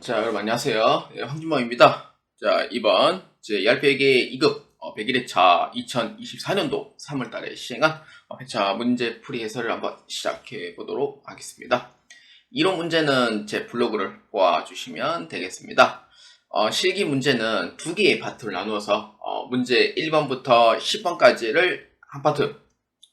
자, 여러분 안녕하세요. 황준범입니다. 자, 이번 제 ERP에게 2급 101회차 2024년도 3월달에 시행한 회차 문제풀이 해설을 한번 시작해 보도록 하겠습니다. 이론 문제는 제 블로그를 보아주시면 되겠습니다. 실기 문제는 두 개의 파트를 나누어서 문제 1번부터 10번까지를 한 파트,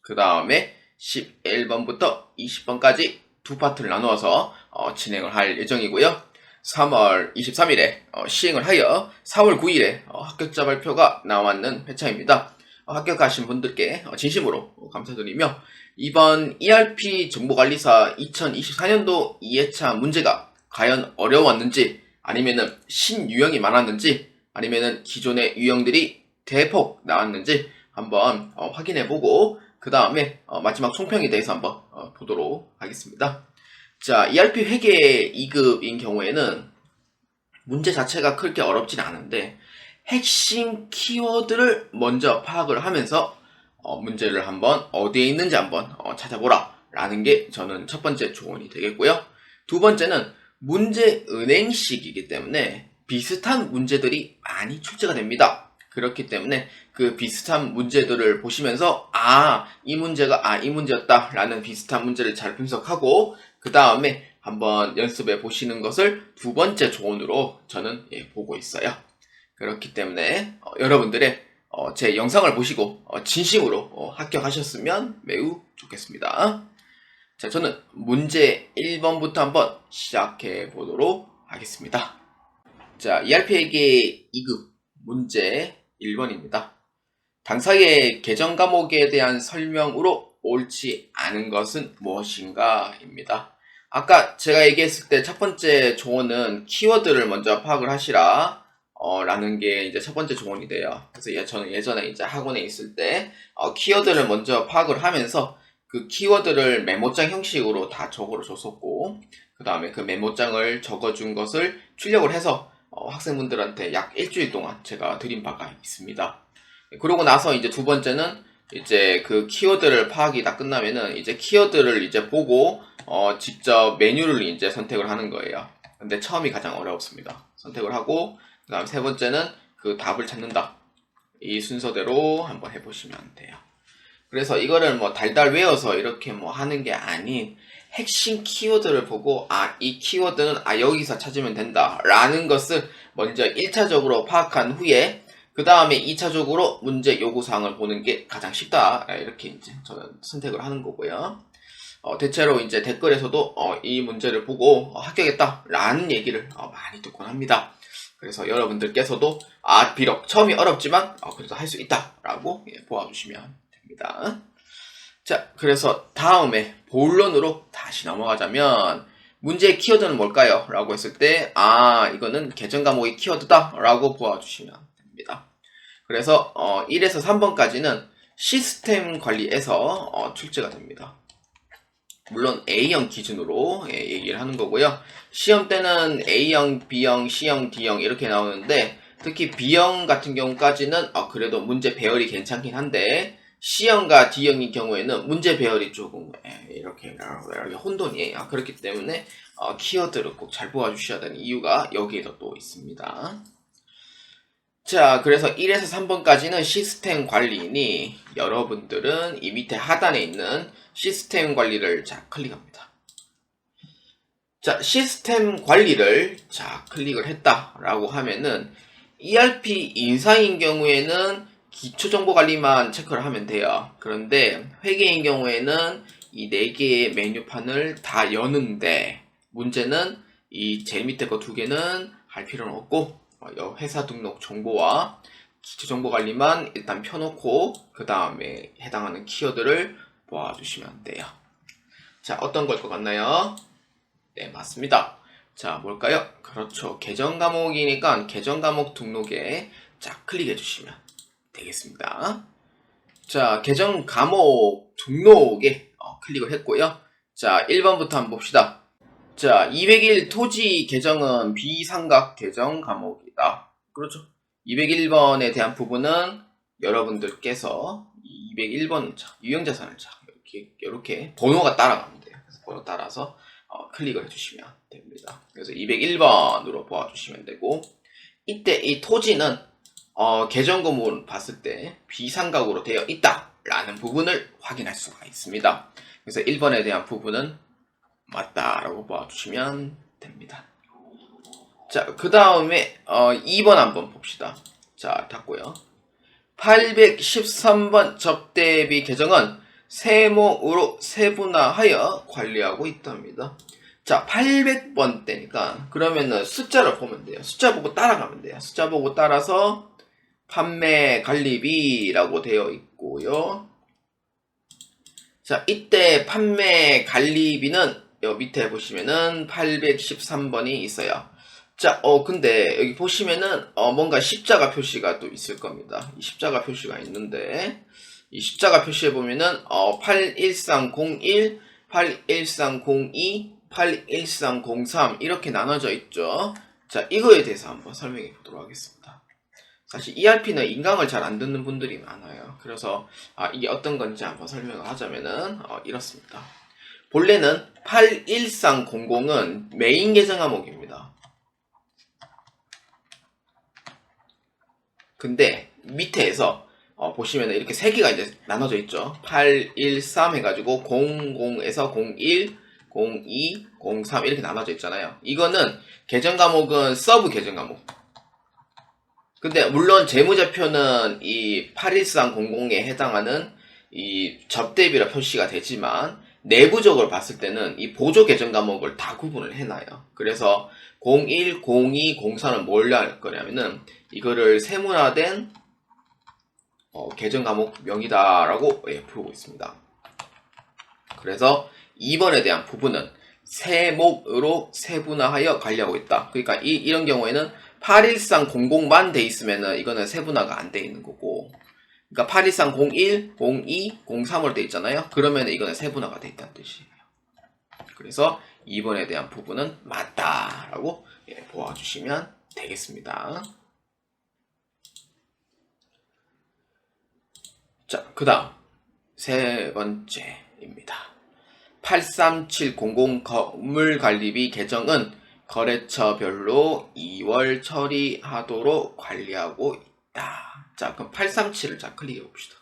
그 다음에 11번부터 20번까지 두 파트를 나누어서 진행을 할 예정이고요. 3월 23일에 시행을 하여 4월 9일에 합격자 발표가 나왔는 회차입니다. 합격하신 분들께 진심으로 감사드리며, 이번 ERP 정보관리사 2024년도 2회차 문제가 과연 어려웠는지, 아니면은 신유형이 많았는지, 아니면은 기존의 유형들이 대폭 나왔는지 한번 확인해보고, 그 다음에 마지막 총평에 대해서 한번 보도록 하겠습니다. 자, ERP 회계 2급인 경우에는 문제 자체가 그렇게 어렵진 않은데, 핵심 키워드를 먼저 파악을 하면서 문제를 한번 어디에 있는지 한번 찾아보라 라는 게 저는 첫 번째 조언이 되겠고요. 두 번째는 문제 은행식이기 때문에 비슷한 문제들이 많이 출제가 됩니다. 그렇기 때문에 그 비슷한 문제들을 보시면서 이 문제가 이 문제였다 라는 비슷한 문제를 잘 분석하고, 그 다음에 한번 연습해 보시는 것을 두 번째 조언으로 저는 보고 있어요. 그렇기 때문에 여러분들의 제 영상을 보시고 진심으로 합격하셨으면 매우 좋겠습니다. 자, 저는 문제 1번부터 한번 시작해 보도록 하겠습니다. 자, ERP에게 2급 문제 1번입니다. 당사의 계정 과목에 대한 설명으로 옳지 않은 것은 무엇인가 입니다. 아까 제가 얘기했을 때 첫 번째 조언은 키워드를 먼저 파악을 하시라 라는 게 이제 첫 번째 조언이 돼요. 그래서 저는 예전에 이제 학원에 있을 때 키워드를 먼저 파악을 하면서 그 키워드를 메모장 형식으로 다 적어 줬었고, 그 다음에 그 메모장을 적어준 것을 출력을 해서 학생분들한테 약 일주일 동안 제가 드린 바가 있습니다. 그러고 나서 이제 두 번째는 이제 그 키워드를 파악이 다 끝나면은 이제 키워드를 이제 보고 직접 메뉴를 이제 선택을 하는 거예요. 근데 처음이 가장 어렵습니다. 선택을 하고, 그 다음 세 번째는 그 답을 찾는다. 이 순서대로 한번 해보시면 돼요. 그래서 이거를 뭐 달달 외워서 이렇게 뭐 하는 게 아닌, 핵심 키워드를 보고 이 키워드는 여기서 찾으면 된다 라는 것을 먼저 1차적으로 파악한 후에, 그 다음에 2차적으로 문제 요구사항을 보는 게 가장 쉽다, 이렇게 이제 저는 선택을 하는 거고요. 대체로 이제 댓글에서도 이 문제를 보고 합격했다 라는 얘기를 많이 듣곤 합니다. 그래서 여러분들께서도 비록 처음이 어렵지만 그래도 할 수 있다 라고 보아주시면 됩니다. 자, 그래서 다음에 본론으로 다시 넘어가자면, 문제의 키워드는 뭘까요? 라고 했을 때 이거는 계정 과목의 키워드다 라고 보아주시면 됩니다. 그래서 1에서 3번까지는 시스템 관리에서 출제가 됩니다. 물론 A형 기준으로 얘기를 하는 거고요. 시험 때는 A형, B형, C형, D형 이렇게 나오는데, 특히 B형 같은 경우까지는 그래도 문제 배열이 괜찮긴 한데, C형과 D형인 경우에는 문제 배열이 조금 이렇게 혼돈이에요. 그렇기 때문에 키워드를 꼭 잘 보아주셔야 되는 이유가 여기에도 또 있습니다. 자, 그래서 1에서 3번까지는 시스템 관리이니 여러분들은 이 밑에 하단에 있는 시스템 관리를 클릭합니다. 자, 시스템 관리를 클릭을 했다라고 하면은 ERP 인사인 경우에는 기초정보관리만 체크를 하면 돼요. 그런데 회계인 경우에는 이 4개의 메뉴판을 다 여는데, 문제는 이 제일 밑에 거 2개는 할 필요는 없고 회사 등록 정보와 기초정보관리만 일단 펴놓고 그 다음에 해당하는 키워드를 보아주시면 돼요. 자, 어떤 걸 것 같나요? 네, 맞습니다. 자, 뭘까요? 그렇죠. 계정 과목이니까 계정 과목 등록에 클릭해 주시면 되겠습니다. 자, 계정 과목 등록에 클릭을 했고요. 자, 1번부터 한번 봅시다. 자, 201 토지 계정은 비삼각 계정 과목이다. 그렇죠. 201번에 대한 부분은 여러분들께서 201번 유형자산을 이렇게 번호가 따라가면 돼요. 그래서 번호 따라서 클릭을 해주시면 됩니다. 그래서 201번으로 보아주시면 되고, 이때 이 토지는 계정 건물 봤을 때 비상각으로 되어 있다라는 부분을 확인할 수가 있습니다. 그래서 1번에 대한 부분은 맞다라고 봐주시면 됩니다. 자, 그 다음에 2번 한번 봅시다. 자, 닫고요. 813번 접대비 계정은 세목으로 세분화하여 관리하고 있답니다. 자, 800번대니까 그러면은 숫자를 보면 돼요. 숫자 보고 따라가면 돼요. 숫자 보고 따라서 판매 관리비라고 되어 있고요. 자, 이때 판매 관리비는 여 밑에 보시면은 813번이 있어요. 자, 근데 여기 보시면은 뭔가 십자가 표시가 또 있을 겁니다. 이 십자가 표시가 있는데 이 십자가 표시에 보면은 81301, 81302, 81303 이렇게 나눠져 있죠. 자, 이거에 대해서 한번 설명해 보도록 하겠습니다. 사실 ERP는 인강을 잘 안 듣는 분들이 많아요. 그래서 이게 어떤 건지 한번 설명을 하자면은 이렇습니다. 본래는 81300은 메인 계정 항목입니다. 근데 밑에서 보시면 이렇게 세 개가 이제 나눠져 있죠. 813 해가지고 00에서 01, 02, 03 이렇게 나눠져 있잖아요. 이거는 계정 과목은 서브 계정 과목. 근데 물론 재무제표는 이 81300에 해당하는 이 접대비로 표시가 되지만 내부적으로 봤을 때는 이 보조 계정 과목을 다 구분을 해놔요. 그래서 01, 02, 03은 뭘 할 거냐면은 이거를 세분화된 계정 과목명이다라고 부르고 있습니다. 그래서 2번에 대한 부분은 세목으로 세분화하여 관리하고 있다. 그러니까 이런 경우에는 81300만 돼 있으면은 이거는 세분화가 안 돼 있는 거고, 그러니까 81301, 02, 03으로 돼 있잖아요. 그러면 이거는 세분화가 돼 있다는 뜻이에요. 그래서 2번에 대한 부분은 맞다라고 보아주시면 되겠습니다. 자, 그 다음 세 번째입니다. 83700 건물관리비 계정은 거래처별로 2월 처리하도록 관리하고 있다. 자, 그럼 837을 자 클릭해 봅시다.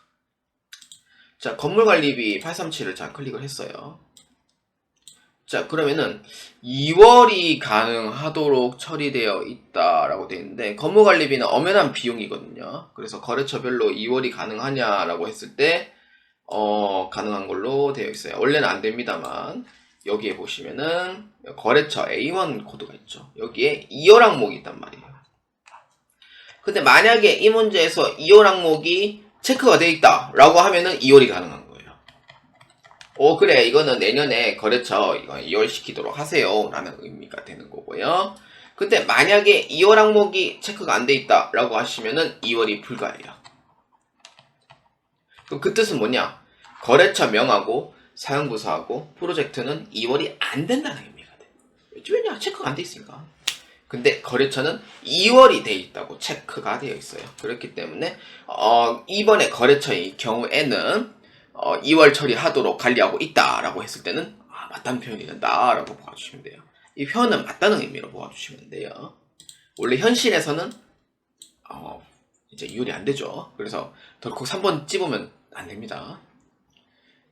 자, 건물관리비 837을 자 클릭을 했어요. 자, 그러면은 2월이 가능하도록 처리되어 있다라고 되어 있는데, 건물관리비는 엄연한 비용이거든요. 그래서 거래처별로 2월이 가능하냐라고 했을 때 가능한 걸로 되어 있어요. 원래는 안 됩니다만 여기에 보시면은 거래처 A1 코드가 있죠. 여기에 2월 항목이 있단 말이에요. 근데 만약에 이 문제에서 2월 항목이 체크가 되어 있다 라고 하면은 2월이 가능한 거예요. 그래, 이거는 내년에 거래처 이거 2월 시키도록 하세요 라는 의미가 되는 거고요. 근데 만약에 2월 항목이 체크가 안 돼 있다 라고 하시면은 2월이 불가해요. 그럼 그 뜻은 뭐냐? 거래처 명하고 사용부서하고 프로젝트는 2월이 안 된다는 의미가 돼. 왜냐? 체크가 안 돼 있으니까. 근데 거래처는 2월이 돼 있다고 체크가 되어 있어요. 그렇기 때문에 이번에 거래처의 경우에는 2월 처리하도록 관리하고 있다라고 했을 때는 맞다는 표현이 된다라고 보아주시면 돼요. 이 표현은 맞다는 의미로 보아주시면 돼요. 원래 현실에서는 이제 2월이 안 되죠. 그래서 덜컥 3번 찝으면 안 됩니다.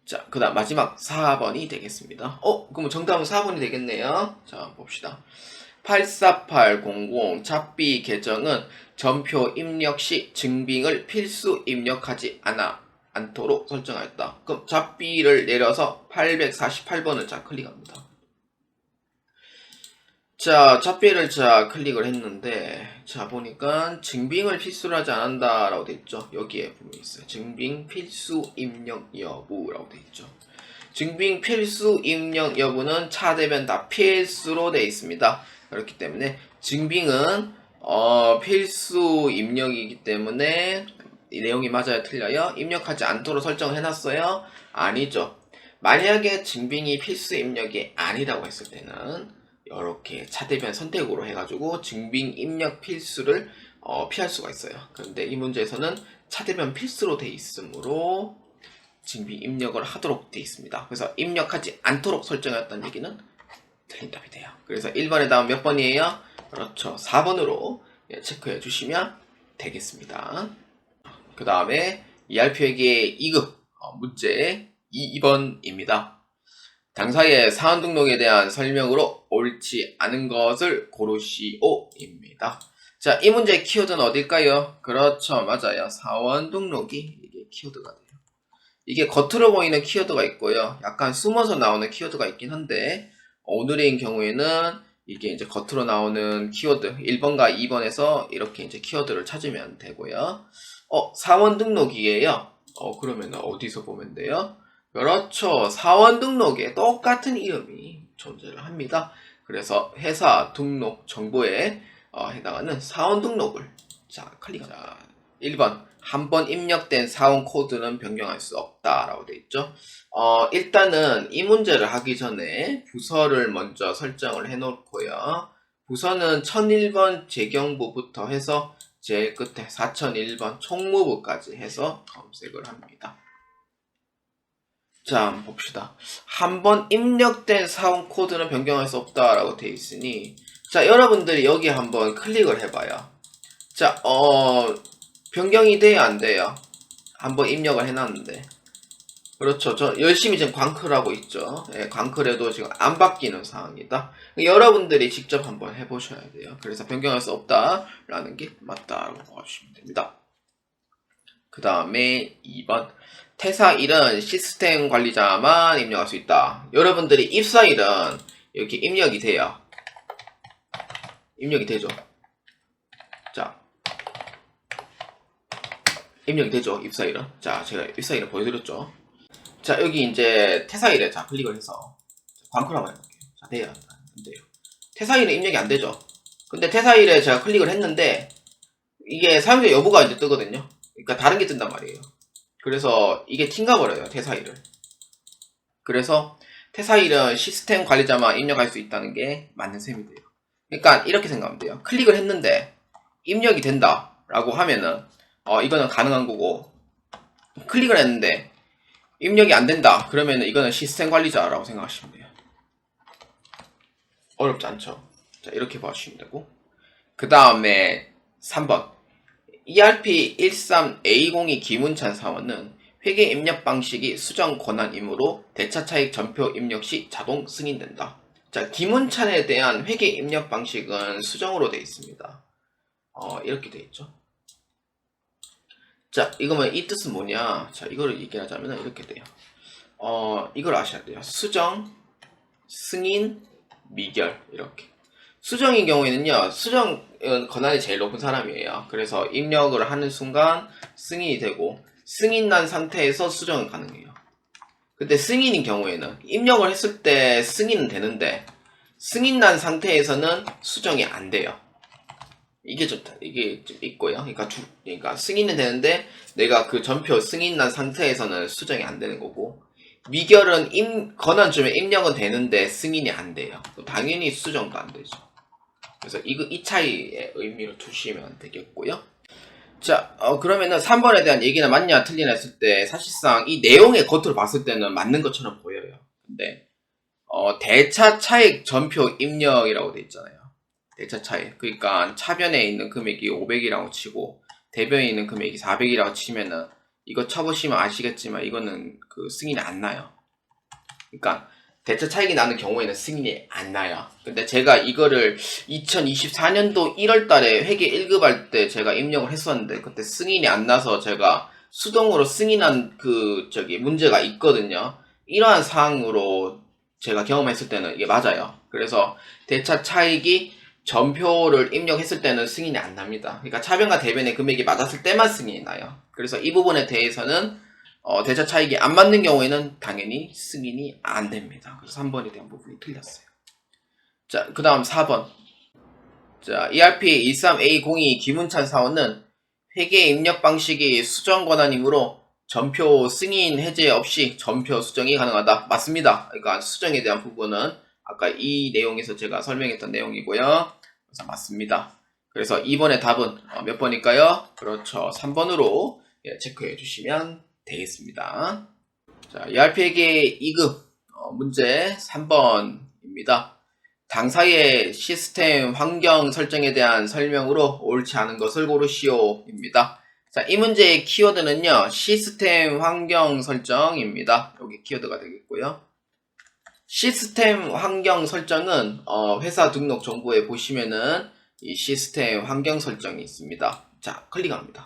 자, 그 다음 마지막 4번이 되겠습니다. 그럼 정답은 4번이 되겠네요. 자, 봅시다. 84800 잡비 계정은 전표 입력 시 증빙을 필수 입력하지 않도록 설정하였다. 그럼 잡비를 내려서 848번을 자 클릭합니다. 자, 잡비를 자 클릭을 했는데, 자 보니까 증빙을 필수로 하지 않는다 라고 되어 있죠. 여기에 보면 있어요. 증빙 필수 입력 여부라고 되어 있죠. 증빙 필수 입력 여부는 차대변 다 필수로 되어 있습니다. 그렇기 때문에 증빙은 필수 입력이기 때문에 이 내용이 맞아요, 틀려요? 입력하지 않도록 설정을 해놨어요? 아니죠. 만약에 증빙이 필수 입력이 아니라고 했을 때는 이렇게 차대변 선택으로 해가지고 증빙 입력 필수를 피할 수가 있어요. 그런데 이 문제에서는 차대변 필수로 되어 있으므로 증빙 입력을 하도록 되어 있습니다. 그래서 입력하지 않도록 설정했다는 얘기는 틀린 답이 돼요. 그래서 1번에 다음 몇 번이에요? 그렇죠. 4번으로 체크해 주시면 되겠습니다. 그 다음에 ERP회계 2급 문제 2번입니다. 당사의 사원 등록에 대한 설명으로 옳지 않은 것을 고르시오입니다. 자, 이 문제의 키워드는 어딜까요? 그렇죠. 맞아요. 사원 등록이 이게 키워드가 돼요. 이게 겉으로 보이는 키워드가 있고요. 약간 숨어서 나오는 키워드가 있긴 한데, 오늘의 경우에는 이게 이제 겉으로 나오는 키워드 1번과 2번에서 이렇게 이제 키워드를 찾으면 되고요. 사원 등록이에요. 그러면 어디서 보면 돼요? 그렇죠. 사원 등록에 똑같은 이름이 존재를 합니다. 그래서 회사 등록 정보에 해당하는 사원 등록을 클릭합니다. 1번 한 번 입력된 사원 코드는 변경할 수 없다라고 되어 있죠. 일단은 이 문제를 하기 전에 부서를 먼저 설정을 해 놓고요. 부서는 1001번 재경부부터 해서 제일 끝에 4001번 총무부까지 해서 검색을 합니다. 자, 한번 봅시다. 한 번 입력된 사원 코드는 변경할 수 없다라고 되어 있으니, 자, 여러분들이 여기 한번 클릭을 해봐요. 자, 변경이 돼요, 안 돼요? 한번 입력을 해놨는데. 그렇죠. 저 열심히 지금 광클하고 있죠. 예, 광클해도 지금 안 바뀌는 상황이다. 여러분들이 직접 한번 해보셔야 돼요. 그래서 변경할 수 없다라는 게 맞다라고 봐주시면 됩니다. 그 다음에 2번. 퇴사일은 시스템 관리자만 입력할 수 있다. 여러분들이 입사일은 이렇게 입력이 돼요. 입력이 되죠. 자, 입력이 되죠. 입사일은. 자, 제가 입사일을 보여드렸죠. 자, 여기 이제 퇴사일에 자 클릭을 해서 광클 한번 해볼게요. 자, 돼요. 안 돼요. 퇴사일은 입력이 안 되죠. 근데 퇴사일에 제가 클릭을 했는데 이게 사용자 여부가 이제 뜨거든요. 그러니까 다른 게 뜬단 말이에요. 그래서 이게 튕가버려요. 퇴사일을. 그래서 퇴사일은 시스템 관리자만 입력할 수 있다는 게 맞는 셈이 돼요. 그러니까 이렇게 생각하면 돼요. 클릭을 했는데 입력이 된다 라고 하면은 이거는 가능한 거고, 클릭을 했는데 입력이 안 된다 그러면은 이거는 시스템 관리자라고 생각하시면 돼요. 어렵지 않죠? 자, 이렇게 봐주시면 되고, 그 다음에 3번 ERP13A02 김운찬 사원은 회계 입력 방식이 수정 권한이므로 대차 차익 전표 입력 시 자동 승인된다. 자, 김운찬에 대한 회계 입력 방식은 수정으로 되어 있습니다. 이렇게 되어 있죠. 자, 이거면 이 뜻은 뭐냐? 자, 이거를 얘기하자면 이렇게 돼요. 이걸 아셔야 돼요. 수정, 승인, 미결 이렇게. 수정인 경우에는요, 수정은 권한이 제일 높은 사람이에요. 그래서 입력을 하는 순간 승인이 되고, 승인 난 상태에서 수정은 가능해요. 근데 승인인 경우에는 입력을 했을 때 승인은 되는데 승인 난 상태에서는 수정이 안 돼요. 이게 좀 있고요. 그러니까 승인은 되는데 내가 그 전표 승인 난 상태에서는 수정이 안 되는 거고, 미결은 권한쯤에 입력은 되는데 승인이 안 돼요. 당연히 수정도 안 되죠. 그래서 이 차이의 의미를 두시면 되겠고요. 자, 그러면은 3번에 대한 얘기는 맞냐 틀리냐 했을 때 사실상 이 내용의 겉으로 봤을 때는 맞는 것처럼 보여요. 근데 대차 차익 전표 입력이라고 돼 있잖아요. 대차 차익. 그러니까 차변에 있는 금액이 500이라고 치고 대변에 있는 금액이 400이라고 치면은 이거 쳐보시면 아시겠지만 이거는 그 승인이 안 나요. 그러니까 대차 차익이 나는 경우에는 승인이 안 나요. 근데 제가 이거를 2024년도 1월 달에 회계 1급 할 때 제가 입력을 했었는데 그때 승인이 안 나서 제가 수동으로 승인한 문제가 있거든요. 이러한 사항으로 제가 경험했을 때는 이게 맞아요. 그래서 대차 차익이 전표를 입력했을 때는 승인이 안 납니다. 그러니까 차변과 대변의 금액이 맞았을 때만 승인이 나요. 그래서 이 부분에 대해서는 대차 차익이 안 맞는 경우에는 당연히 승인이 안 됩니다. 그래서 3번에 대한 부분이 틀렸어요. 자, 그 다음 4번. 자, ERP 13A02 김운찬 사원은 회계 입력 방식이 수정 권한이므로 전표 승인 해제 없이 전표 수정이 가능하다. 맞습니다. 그러니까 수정에 대한 부분은 아까 이 내용에서 제가 설명했던 내용이고요. 그래서 맞습니다. 그래서 2번의 답은 몇 번일까요? 그렇죠. 3번으로 체크해 주시면 되겠습니다. 자, ERP 회계 2급 문제 3번입니다. 당사의 시스템 환경 설정에 대한 설명으로 옳지 않은 것을 고르시오입니다. 자, 이 문제의 키워드는요, 시스템 환경 설정입니다. 여기 키워드가 되겠고요. 시스템 환경 설정은 회사 등록 정보에 보시면은 이 시스템 환경 설정이 있습니다. 자, 클릭합니다.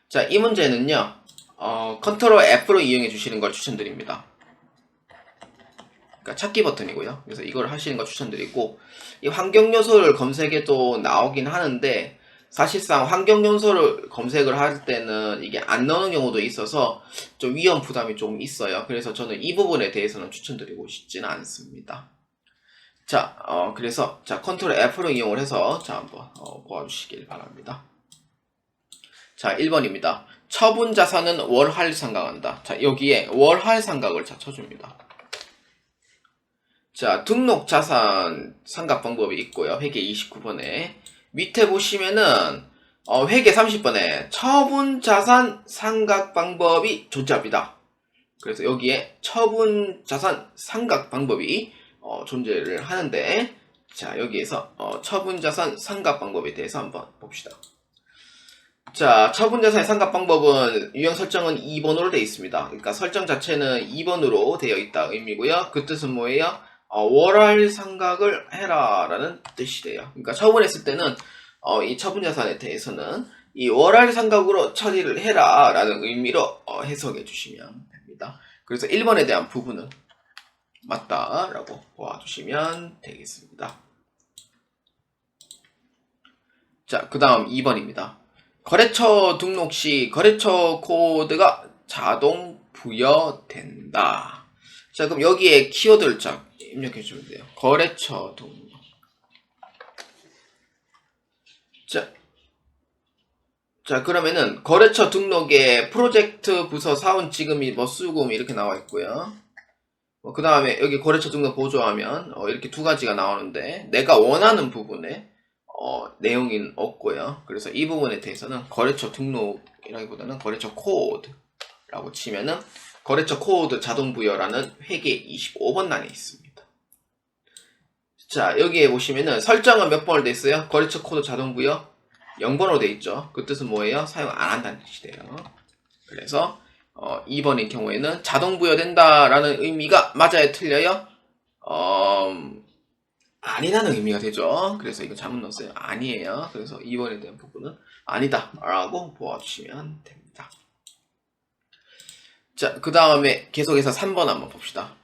자, 이 문제는요, 컨트롤 F로 이용해 주시는 걸 추천드립니다. 그러니까 찾기 버튼이고요. 그래서 이걸 하시는 거 추천드리고, 이 환경 요소를 검색해도 나오긴 하는데, 사실상 환경 요소를 검색을 할 때는 이게 안 나오는 경우도 있어서 좀 위험 부담이 좀 있어요. 그래서 저는 이 부분에 대해서는 추천드리고 싶지는 않습니다. 자, 그래서 자 컨트롤 F로 이용을 해서 자 한번 보아주시길 바랍니다. 자, 1번입니다. 처분 자산은 월할 상각한다. 자, 여기에 월할 상각을 자 쳐줍니다. 자, 등록 자산 상각 방법이 있고요. 회계 29번에 밑에 보시면은 회계 30번에 처분 자산 상각 방법이 존재합니다. 그래서 여기에 처분 자산 상각 방법이 존재를 하는데, 자, 여기에서 처분 자산 상각 방법에 대해서 한번 봅시다. 자, 처분 자산의 상각 방법은 유형 설정은 2번으로 되어 있습니다. 그러니까 설정 자체는 2번으로 되어 있다 의미고요. 그 뜻은 뭐예요? 월할 상각을 해라 라는 뜻이 돼요. 그러니까 처분했을 때는 이 처분 자산에 대해서는 이 월할 상각으로 처리를 해라 라는 의미로 해석해 주시면 됩니다. 그래서 1번에 대한 부분은 맞다 라고 보아주시면 되겠습니다. 자, 그 다음 2번입니다. 거래처 등록 시 거래처 코드가 자동 부여된다. 자, 그럼 여기에 키워드를 쫙 입력해 주면 돼요. 거래처 등록. 자, 그러면은 거래처 등록에 프로젝트 부서 사원 지금이 뭐 수금 이렇게 나와 있고요. 그 다음에 여기 거래처 등록 보조하면 이렇게 두 가지가 나오는데, 내가 원하는 부분에 내용이 없고요. 그래서 이 부분에 대해서는 거래처 등록이라기보다는 거래처 코드라고 치면은 거래처 코드 자동 부여라는 회계 25번 란에 있습니다. 자, 여기에 보시면은 설정은 몇 번으로 돼 있어요? 거래처 코드 자동 부여 0번으로 돼 있죠. 그 뜻은 뭐예요? 사용 안 한다는 뜻이 돼요. 그래서 2번의 경우에는 자동 부여된다라는 의미가 맞아요, 틀려요? 아니라는 의미가 되죠. 그래서 이거 잘못 넣었어요. 아니에요. 그래서 2번에 대한 부분은 아니다 라고 보아주시면 됩니다. 자, 그 다음에 계속해서 3번 한번 봅시다.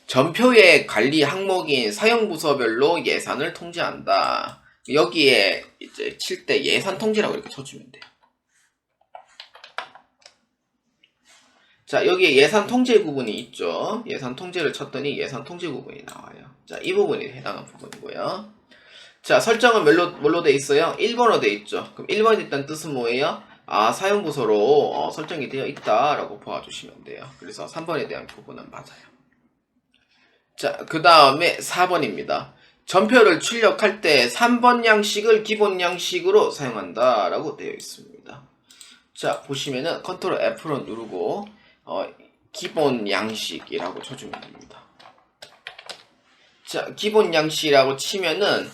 전표의 관리 항목인 사용부서별로 예산을 통지한다. 여기에 이제 칠 때 예산 통지라고 이렇게 쳐주면 돼요. 자, 여기에 예산 통제 부분이 있죠. 예산 통제를 쳤더니 예산 통제 부분이 나와요. 자, 이 부분이 해당하는 부분이고요. 자, 설정은 뭘로 돼 있어요? 1번으로 돼 있죠. 그럼 1번이 있다는 뜻은 뭐예요? 사용부서로 설정이 되어 있다라고 보아주시면 돼요. 그래서 3번에 대한 부분은 맞아요. 자, 그 다음에 4번입니다. 전표를 출력할 때 3번 양식을 기본 양식으로 사용한다라고 되어 있습니다. 자, 보시면은 컨트롤 F로 누르고 기본 양식이라고 쳐주면 됩니다. 자, 기본 양식이라고 치면은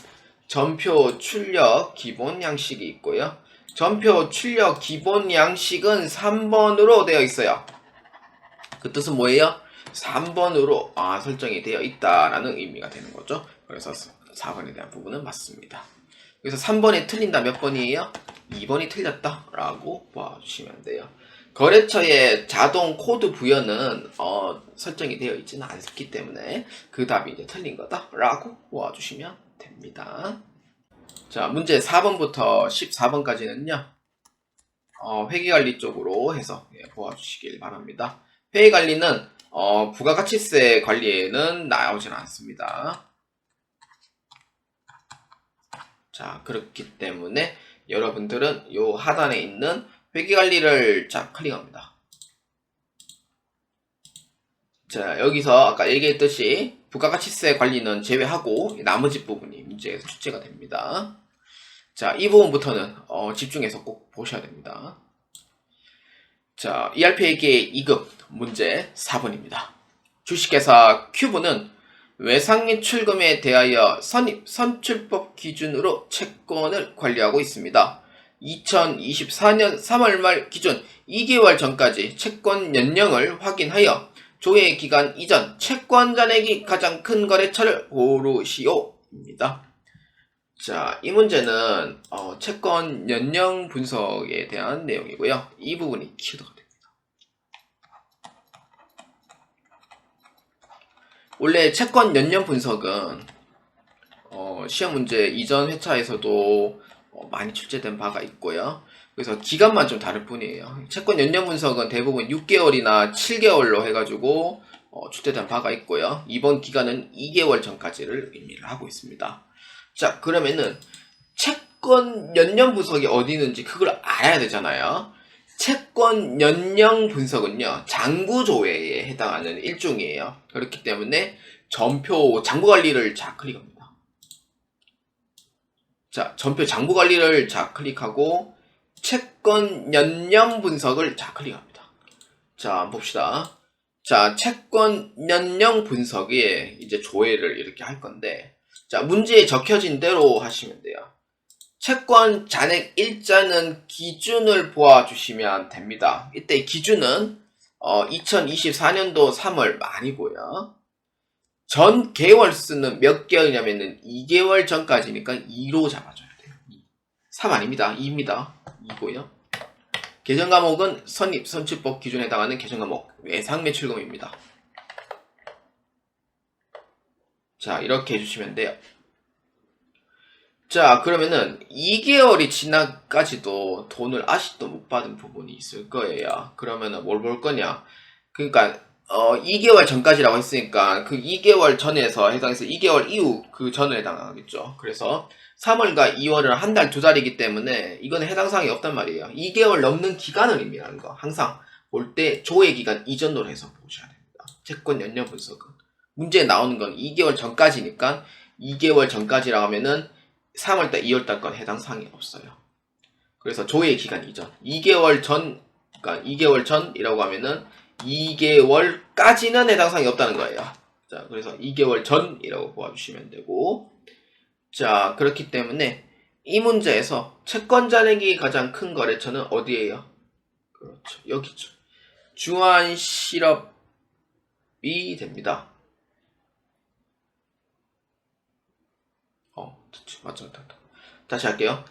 전표 출력 기본 양식이 있고요. 전표 출력 기본 양식은 3번으로 되어 있어요. 그 뜻은 뭐예요? 3번으로 설정이 되어 있다라는 의미가 되는 거죠. 그래서 4번에 대한 부분은 맞습니다. 그래서 3번이 틀린다 몇 번이에요? 2번이 틀렸다 라고 봐주시면 돼요. 거래처의 자동 코드 부여는 설정이 되어 있지는 않기 때문에 그 답이 이제 틀린 거다 라고 보아주시면 됩니다. 자, 문제 4번부터 14번까지는요 회계관리 쪽으로 해서 보아주시길 바랍니다. 회계관리는 부가가치세 관리에는 나오지는 않습니다. 자, 그렇기 때문에 여러분들은 요 하단에 있는 회계관리를 자 클릭합니다. 자, 여기서 아까 얘기했듯이 부가가치세 관리는 제외하고 나머지 부분이 문제에서 출제가 됩니다. 자, 이 부분부터는 집중해서 꼭 보셔야 됩니다. 자, ERP 회계 2급 문제 4번입니다. 주식회사 큐브는 외상및 출금에 대하여 선출법 기준으로 채권을 관리하고 있습니다. 2024년 3월 말 기준 2개월 전까지 채권 연령을 확인하여 조회 기간 이전 채권 잔액이 가장 큰 거래처를 고르시오입니다. 자, 이 문제는 채권 연령 분석에 대한 내용이고요. 이 부분이 키워드가 됩니다. 원래 채권 연령 분석은 시험 문제 이전 회차에서도 많이 출제된 바가 있고요. 그래서 기간만 좀 다를 뿐이에요. 채권 연령 분석은 대부분 6개월이나 7개월로 해가지고 출제된 바가 있고요. 이번 기간은 2개월 전까지를 의미를 하고 있습니다. 자, 그러면은 채권 연령 분석이 어디 있는지 그걸 알아야 되잖아요. 채권 연령 분석은요, 장부조회에 해당하는 일종이에요. 그렇기 때문에 전표 장부관리를 좌클릭합니다. 자, 전표 장부관리를 좌클릭하고 채권 연령 분석을 좌클릭합니다. 자, 봅시다. 자, 채권 연령 분석에 이제 조회를 이렇게 할 건데, 자, 문제에 적혀진 대로 하시면 돼요. 채권 잔액 일자는 기준을 보아주시면 됩니다. 이때 기준은 2024년도 3월 말이고요. 전 개월수는 몇 개월이냐면은 2개월 전까지니까 2로 잡아줘야 돼요. 3 아닙니다. 2입니다. 2고요. 계정 과목은 선출법 기준에 해당하는 계정 과목 외상매출금입니다. 자, 이렇게 해주시면 돼요. 자, 그러면은 2개월이 지나까지도 돈을 아직도 못 받은 부분이 있을 거예요. 그러면은 뭘 볼 거냐? 그러니까 2개월 전까지라고 했으니까 그 2개월 전에서 해당해서 2개월 이후 그 전에 해당하겠죠. 그래서 3월과 2월은 한 달, 두 달이기 때문에 이거는 해당 사항이 없단 말이에요. 2개월 넘는 기간을 의미하는 거. 항상 볼 때 조회 기간 이전으로 해서 보셔야 됩니다. 채권 연령 분석은. 문제에 나오는 건 2개월 전까지니까 2개월 전까지라고 하면은 3월달, 2월달 건 해당 사항이 없어요. 그래서 조회 기간 이전. 2개월 전, 그러니까 2개월 전이라고 하면은 2개월까지는 해당 사항이 없다는 거예요. 자, 그래서 2개월 전이라고 보아주시면 되고. 자, 그렇기 때문에 이 문제에서 채권 잔액이 가장 큰 거래처는 어디예요? 그렇죠. 여기죠. 중환실업이 됩니다. 맞죠. 다시 할게요.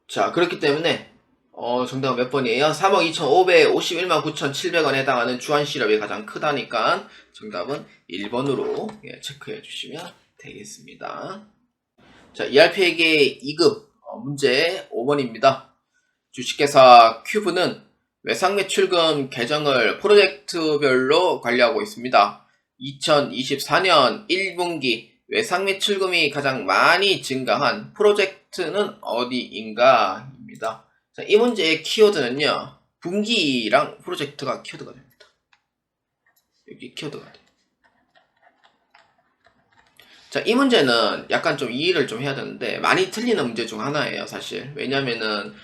자, 그렇기 때문에 정답은 몇 번이에요? 3억 2,551만 9,700원에 해당하는 주한실업이 가장 크다니까 정답은 1번으로 체크해 주시면 되겠습니다. 자, ERP에게 2급 문제 5번입니다. 주식회사 큐브는 외상매출금 계정을 프로젝트별로 관리하고 있습니다. 2024년 1분기 외상매출금이 가장 많이 증가한 프로젝트는 어디인가? 입니다. 자, 이 문제의 키워드는요, 분기랑 프로젝트가 키워드가 됩니다. 여기 키워드가 돼요. 자, 이 문제는 약간 좀 이해를 좀 해야 되는데, 많이 틀리는 문제 중 하나예요, 사실. 왜냐면은,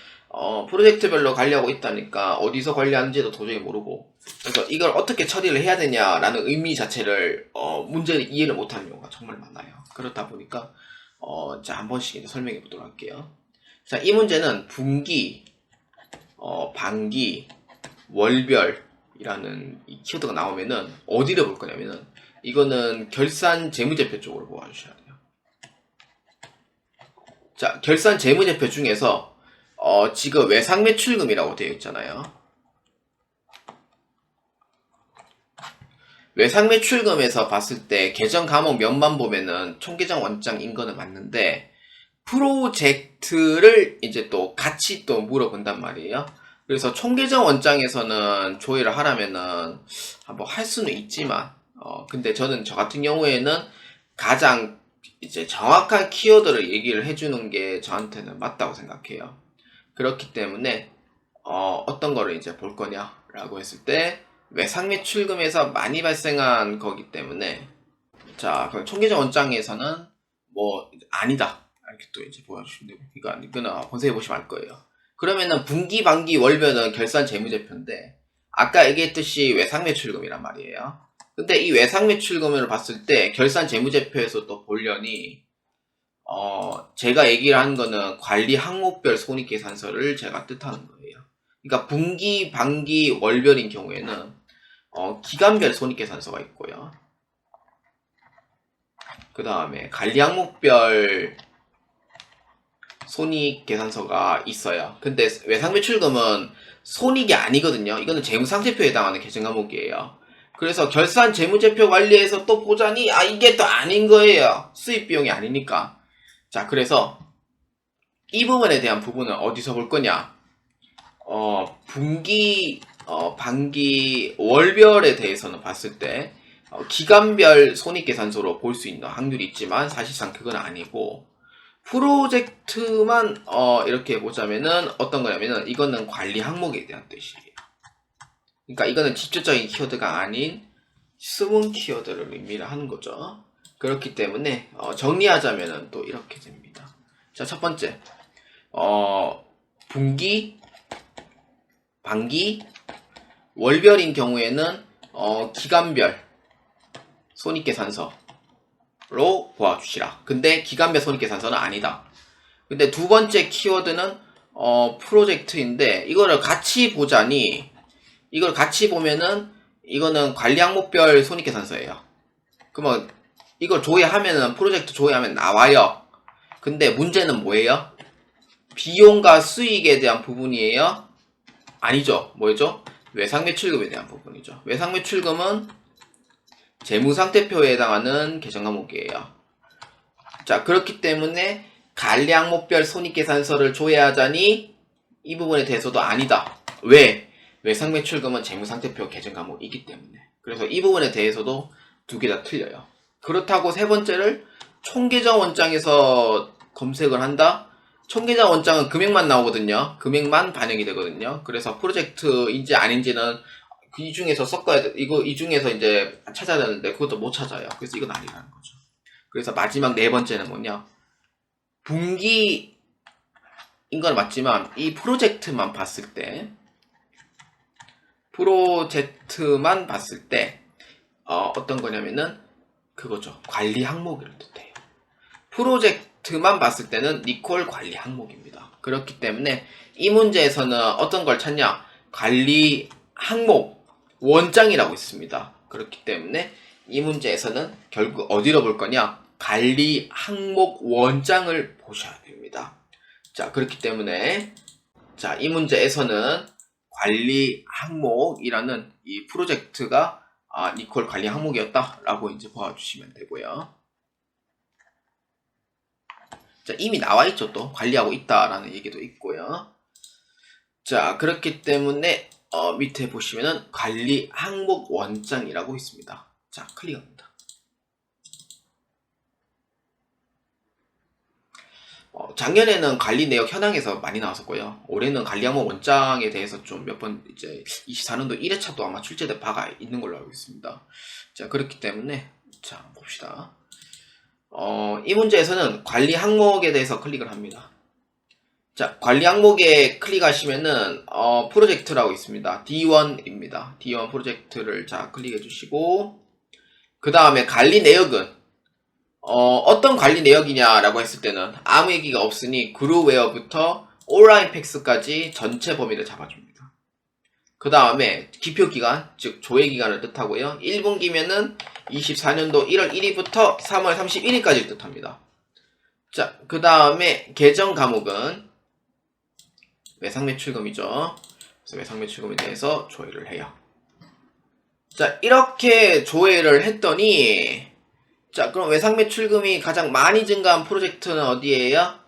프로젝트별로 관리하고 있다니까, 어디서 관리하는지도 도저히 모르고, 그래서 이걸 어떻게 처리를 해야 되냐라는 의미 자체를, 문제를 이해를 못하는 경우가 정말 많아요. 그렇다 보니까, 자, 한 번씩 이제 설명해 보도록 할게요. 자, 이 문제는 분기, 반기, 월별이라는 이 키워드가 나오면은, 어디를 볼 거냐면은, 이거는 결산 재무제표 쪽으로 보아주셔야 돼요. 자, 결산 재무제표 중에서 지금 외상매출금이라고 되어 있잖아요. 외상매출금에서 봤을 때 계정 과목 몇만 보면은 총계정 원장인 거는 맞는데 프로젝트를 이제 또 같이 또 물어본단 말이에요. 그래서 총계정 원장에서는 조회를 하라면은 뭐 할 수는 있지만 근데 저는 저 같은 경우에는 가장 이제 정확한 키워드를 얘기를 해주는 게 저한테는 맞다고 생각해요. 그렇기 때문에 어떤 거를 이제 볼 거냐라고 했을 때 외상매출금에서 많이 발생한 거기 때문에 자, 그럼 총계정 원장에서는 뭐 아니다 이렇게 또 이제 보여주시면 되고 이거는 검색해 보시면 알 거예요. 그러면은 분기, 반기, 월별은 결산 재무제표인데 아까 얘기했듯이 외상매출금이란 말이에요. 근데 이 외상매출금을 봤을 때 결산 재무제표에서 또 보려니 제가 얘기를 한 거는 관리 항목별 손익계산서를 제가 뜻하는 거예요. 그러니까 분기, 반기, 월별인 경우에는 기간별 손익계산서가 있고요. 그 다음에 관리 항목별 손익계산서가 있어요. 근데 외상매출금은 손익이 아니거든요. 이거는 재무상태표에 해당하는 계정 과목이에요. 그래서 결산 재무제표 관리에서 또 보자니 이게 또 아닌 거예요. 수입 비용이 아니니까. 자, 그래서 이 부분에 대한 부분은 어디서 볼 거냐? 분기, 반기, 월별에 대해서는 봤을 때 기간별 손익계산서로 볼 수 있는 확률이 있지만 사실상 그건 아니고 프로젝트만 이렇게 보자면은 어떤 거냐면은 이거는 관리 항목에 대한 뜻이에요. 그러니까 이거는 직접적인 키워드가 아닌 숨은 키워드를 의미를 하는 거죠. 그렇기 때문에 정리하자면은 또 이렇게 됩니다. 자, 첫 번째 분기, 반기, 월별인 경우에는 기간별 손익계산서로 보아주시라. 근데 기간별 손익계산서는 아니다. 근데 두 번째 키워드는 프로젝트인데 이거를 같이 보자니 이걸 같이 보면은 이거는 관리 항목별 손익계산서예요. 그러면 이걸 조회하면은 프로젝트 조회하면 나와요. 근데 문제는 뭐예요? 비용과 수익에 대한 부분이에요? 아니죠. 뭐죠? 외상매출금에 대한 부분이죠. 외상매출금은 재무상태표에 해당하는 계정 과목이에요. 자, 그렇기 때문에 관리 항목별 손익계산서를 조회하자니 이 부분에 대해서도 아니다. 왜? 외상매출금은 재무상태표 계정 과목이기 때문에. 그래서 이 부분에 대해서도 두 개 다 틀려요. 그렇다고 세 번째를 총계정 원장에서 검색을 한다? 총계정 원장은 금액만 나오거든요. 금액만 반영이 되거든요. 그래서 프로젝트인지 아닌지는 이 중에서 섞어야 돼. 이 중에서 이제 찾아야 되는데 그것도 못 찾아요. 그래서 이건 아니라는 거죠. 그래서 마지막 네 번째는 뭐냐? 분기인 건 맞지만 이 프로젝트만 봤을 때 어떤 거냐면은 그거죠. 관리 항목을 뜻해요. 프로젝트만 봤을 때는 니콜 관리 항목입니다. 그렇기 때문에 이 문제에서는 어떤 걸 찾냐? 관리 항목 원장이라고 있습니다. 그렇기 때문에 이 문제에서는 결국 어디로 볼 거냐? 관리 항목 원장을 보셔야 됩니다. 자, 그렇기 때문에 자, 이 문제에서는 관리 항목이라는 이 프로젝트가 니콜 관리 항목이었다라고 이제 봐주시면 되고요. 자, 이미 나와 있죠. 또 관리하고 있다라는 얘기도 있고요. 자, 그렇기 때문에 밑에 보시면은 관리 항목 원장이라고 있습니다. 자, 클릭합니다. 작년에는 관리 내역 현황에서 많이 나왔었고요. 올해는 관리 항목 원장에 대해서 좀 몇 번 이제 24년도 1회차도 아마 출제된 바가 있는 걸로 알고 있습니다. 자, 그렇기 때문에 자, 봅시다. 이 문제에서는 관리 항목에 대해서 클릭을 합니다. 자, 관리 항목에 클릭하시면은 프로젝트라고 있습니다. D1입니다. D1 프로젝트를 자 클릭해 주시고 그 다음에 관리 내역은 어떤 관리 내역이냐라고 했을 때는 아무 얘기가 없으니 그룹웨어부터 온라인 팩스까지 전체 범위를 잡아줍니다. 그 다음에 기표기간, 즉 조회기간을 뜻하고요. 1분기면은 24년도 1월 1일부터 3월 31일까지를 뜻합니다. 자, 그 다음에 계정 과목은 외상매출금이죠. 그래서 외상매출금에 대해서 조회를 해요. 자, 이렇게 조회를 했더니 자, 그럼 외상매출금이 가장 많이 증가한 프로젝트는 어디예요?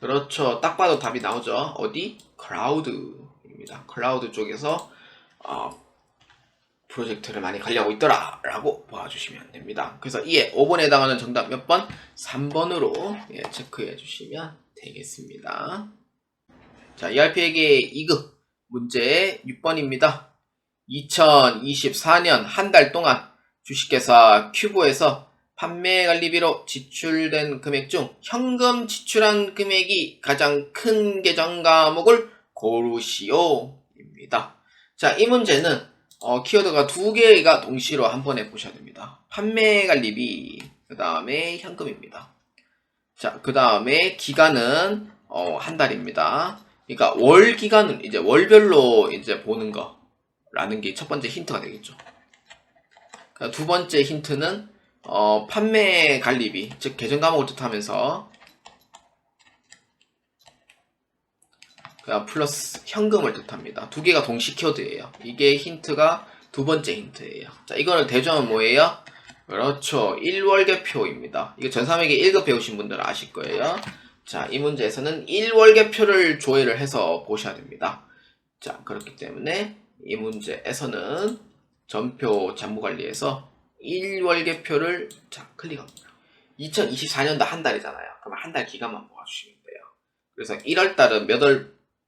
그렇죠. 딱 봐도 답이 나오죠. 어디? 클라우드입니다. 클라우드 쪽에서 프로젝트를 많이 관리하고 있더라 라고 봐주시면 됩니다. 그래서 이에 5번에 해당하는 정답 몇 번? 3번으로 체크해 주시면 되겠습니다. 자, ERP에게 2급 문제 6번입니다. 2024년 한 달 동안 주식회사 큐브에서 판매 관리비로 지출된 금액 중 현금 지출한 금액이 가장 큰 계정 과목을 고르시오 입니다. 자, 이 문제는 키워드가 두 개가 동시로 한 번에 보셔야 됩니다. 판매 관리비, 그 다음에 현금입니다. 자, 그 다음에 기간은 한 달입니다. 그러니까 월 기간은 이제 월별로 이제 보는 거라는 게 첫 번째 힌트가 되겠죠. 그러니까 두 번째 힌트는 판매 관리비, 즉 계정 과목을 뜻하면서 플러스 현금을 뜻합니다. 두 개가 동시 키워드예요. 이게 힌트가 두 번째 힌트예요. 자, 이거는 대조하면 뭐예요? 그렇죠. 1월계표입니다. 이거 전3에게 1급 배우신 분들은 아실 거예요. 자, 이 문제에서는 1월계표를 조회를 해서 보셔야 됩니다. 자, 그렇기 때문에 이 문제에서는 전표 잡무관리에서 1월계표를 자, 클릭합니다. 2024년도 한 달이잖아요. 그럼 한 달 기간만 모아주시면 돼요. 그래서 1월달은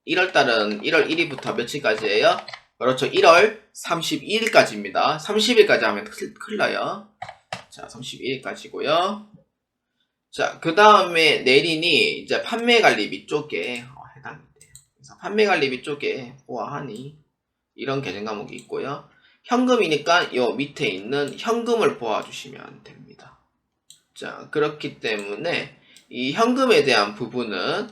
1월 1일부터 며칠까지예요? 그렇죠. 1월 32일까지입니다. 30일까지 하면 큰일 나요. 자, 31일까지고요. 자, 그 다음에 내린이 이제 판매관리비 쪽에 해당이 돼요. 그래서 판매관리비 쪽에 보아하니 이런 계정 과목이 있고요. 현금이니까 요 밑에 있는 현금을 보아주시면 됩니다. 자, 그렇기 때문에 이 현금에 대한 부분은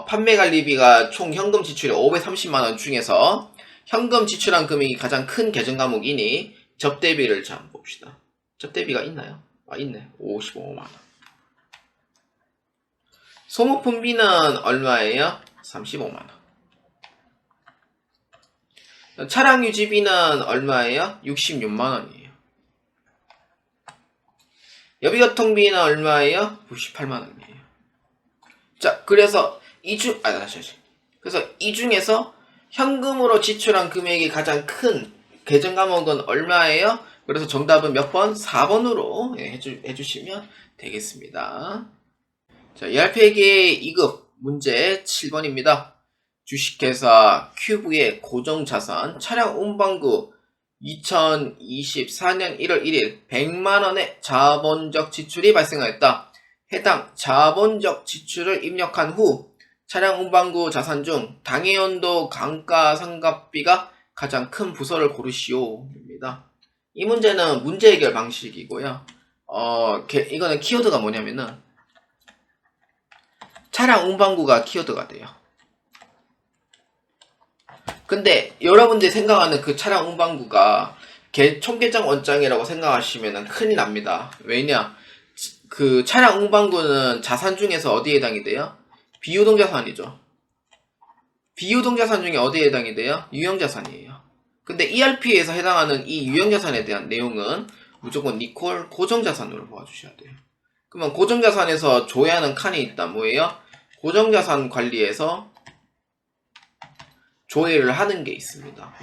판매관리비가 총 현금 지출이 530만원 중에서 현금 지출한 금액이 가장 큰 계정 과목이니 접대비를 자 한번 봅시다. 접대비가 있나요? 있네. 55만원. 소모품비는 얼마예요? 35만원. 차량 유지비는 얼마예요? 66만원이에요. 여비교통비는 얼마예요? 98만원이에요. 자, 그래서 그래서 이 중에서 현금으로 지출한 금액이 가장 큰 계정 과목은 얼마예요? 그래서 정답은 몇 번? 4번으로 해주시면 되겠습니다. 자, ERP회계 2급 문제 7번입니다. 주식회사 큐브의 고정자산 차량 운반구 2024년 1월 1일 100만원의 자본적 지출이 발생하였다. 해당 자본적 지출을 입력한 후 차량 운반구 자산 중 당해연도 감가상각비가 가장 큰 부서를 고르시오입니다. 이 문제는 문제 해결 방식이고요. 이거는 키워드가 뭐냐면은 차량 운반구가 키워드가 돼요. 근데 여러분들이 생각하는 그 차량 운반구가 총계정 원장이라고 생각하시면 큰일 납니다. 왜냐? 그 차량 운반구는 자산 중에서 어디에 해당이 돼요? 비유동자산이죠. 비유동자산 중에 어디에 해당이 돼요? 유형자산이에요. 근데 ERP에서 해당하는 이 유형자산에 대한 내용은 무조건 니콜 고정자산으로 봐주셔야 돼요. 그러면 고정자산에서 조회하는 칸이 있다. 뭐예요? 고정자산 관리에서 조회를 하는 게 있습니다.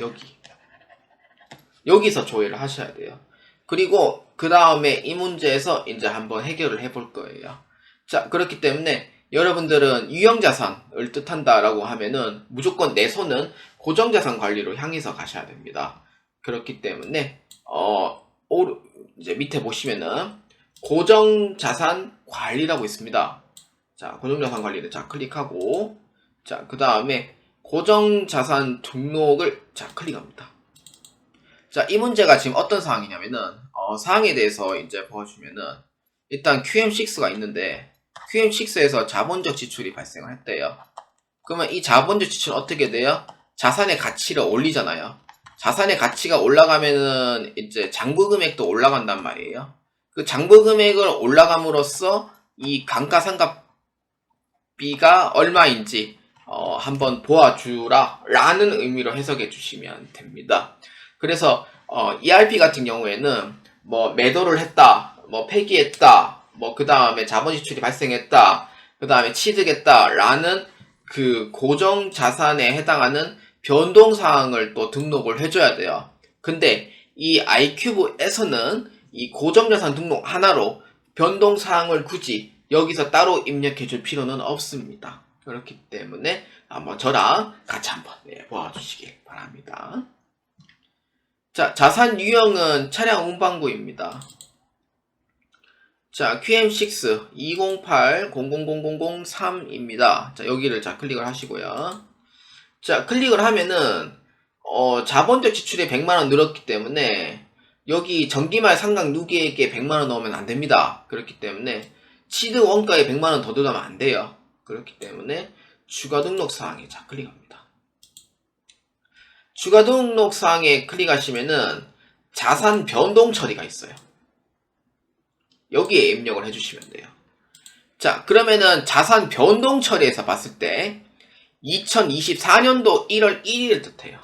여기서 조회를 하셔야 돼요. 그리고 그 다음에 이 문제에서 이제 한번 해결을 해볼 거예요. 자, 그렇기 때문에 여러분들은 유형자산을 뜻한다라고 하면은 무조건 내 손은 고정자산 관리로 향해서 가셔야 됩니다. 그렇기 때문에 이제 밑에 보시면은 고정자산 관리라고 있습니다. 자, 고정자산 관리를 자 클릭하고 자, 그 다음에 고정자산 등록을 자 클릭합니다. 자, 이 문제가 지금 어떤 사항이냐면은 사항에 대해서 이제 보여주면은 일단 QM6가 있는데 QM6에서 자본적 지출이 발생을 했대요. 그러면 이 자본적 지출은 어떻게 돼요? 자산의 가치를 올리잖아요. 자산의 가치가 올라가면은 이제 장부 금액도 올라간단 말이에요. 그 장부 금액을 올라감으로써 이 감가상각비가 얼마인지 한번 보아주라 라는 의미로 해석해 주시면 됩니다. 그래서 ERP 같은 경우에는 뭐 매도를 했다, 뭐 폐기했다, 뭐 그 다음에 자본 지출이 발생했다, 그 다음에 취득했다 라는 그 고정 자산에 해당하는 변동 사항을 또 등록을 해줘야 돼요. 근데 이 iCube에서는 이 고정 자산 등록 하나로 변동 사항을 굳이 여기서 따로 입력해 줄 필요는 없습니다. 그렇기 때문에 한번 저랑 같이 한번 보아주시길 바랍니다. 자, 자산 유형은 차량 운반구입니다. 자, QM6 2080000003입니다. 자, 여기를 자 클릭을 하시고요. 자, 클릭을 하면은 자본적 지출이 100만원 늘었기 때문에 여기 정기말 상각 누계액에 100만원 넣으면 안 됩니다. 그렇기 때문에 취득 원가에 100만원 더 들어가면 안 돼요. 그렇기 때문에 추가 등록 사항에 자 클릭합니다. 추가 등록 사항에 클릭하시면은 자산 변동 처리가 있어요. 여기에 입력을 해주시면 돼요. 자, 그러면은 자산 변동 처리에서 봤을 때 2024년도 1월 1일을 뜻해요.